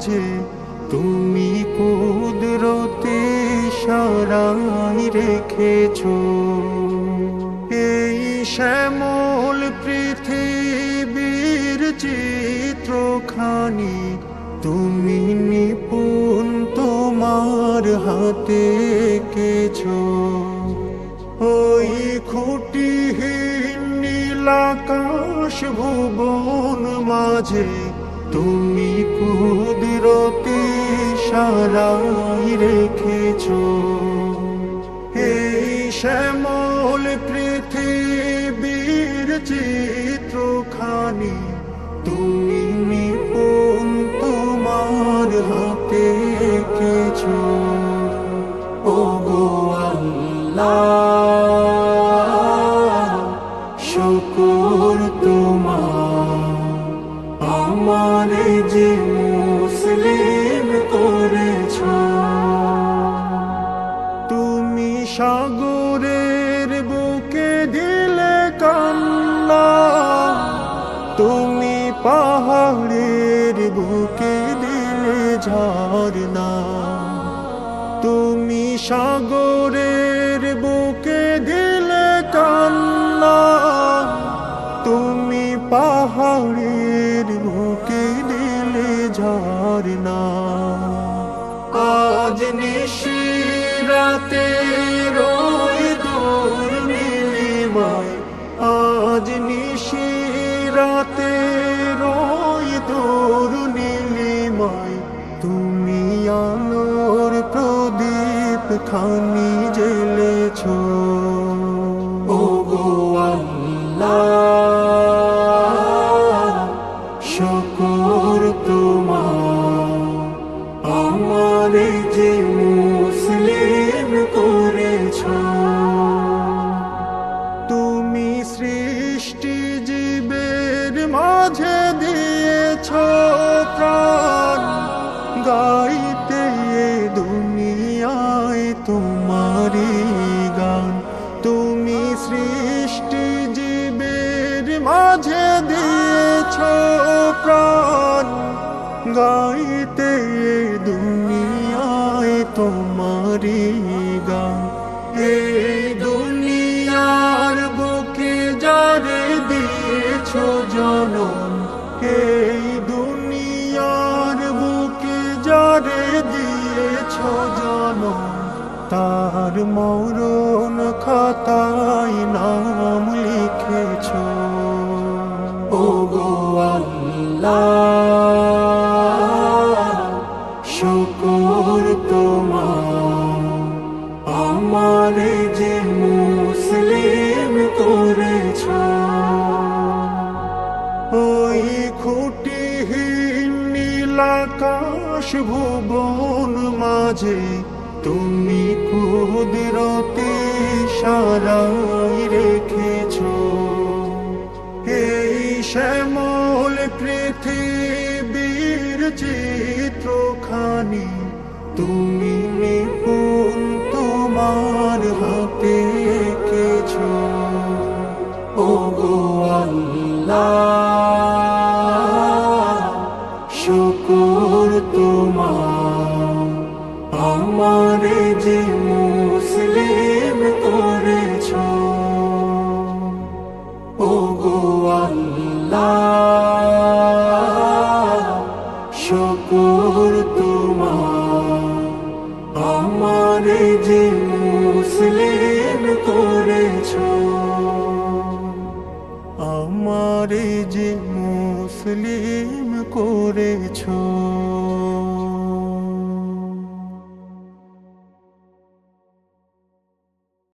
মাঝে তুমি কুদরতে ইশারায় রেখেছো। এই শ্যামল পৃথিবীর চিত্রখানি তুমি নিপুণ তোমার হাতে এঁকেছো। ওই খুঁটিহীন নীলাকাশ ভুবন মাঝে তুমি কুদরতে ইশারায় রেখেছো। এই শ্যামল পৃথিবীর চিত্রখানি তুমি নিপুণ তোমার হাতে এঁকেছো। ওগো আল্লাহ, শুকর তোমার, আমারে যে মুসলিম করেছো। তুমি সাগরের বুকে দিলে কান্না, তুমি পাহাড়ের বুকে দিলে ঝরনা। তুমি সাগরের বুকে দিলে কান্না, তুমি পাহাড়ের বুকে দিলে ঝরনা। আজ নিশিরাতে রোয় দূর নীলিমায়, আজ নিশিরাতে রোয় দূর নীলিমায়, তুমি আলোর প্রদীপ খানি জ্বেলেছো। ওগো আল্লাহ, শুকর তোমার, আমারে যে মুসলিম করেছো। তুমি সৃষ্টি জীবের মাঝে দিয়েছো প্রাণ, গাইতে দুনিয়ায় তোমারি গান। তুমি সৃষ্টি জীবের মাঝে দিয়েছো প্রাণ, গাইতে দুনিয়ায় তোমারি গান। এই দুনিয়ার বুকে যারে দিয়েছো জনম, এই দুনিয়ার বুকে যারে দিয়েছো জনম, তার মরণ খাতায় নাম লিখেছো। ওগো আল্লাহ, শুকর তোমার, আমারে যে মুসলিম করেছো। ওই খুঁটিহীন নীলাকাশ ভুবন মাঝে তুমি কুদরতে ইশারায় রেখেছো। এই শ্যামল পৃথিবীর চিত্রখানি তুমি নিপুণ তোমার হাতে এঁকেছো। ওগো আল্লাহ, শুকর তোমার, আমারে যে মুসলিম করেছো। ওগো আল্লাহ, শুকর তোমার, আমারে যে মুসলিম করেছো। আমারে যে মুসলিম করেছো।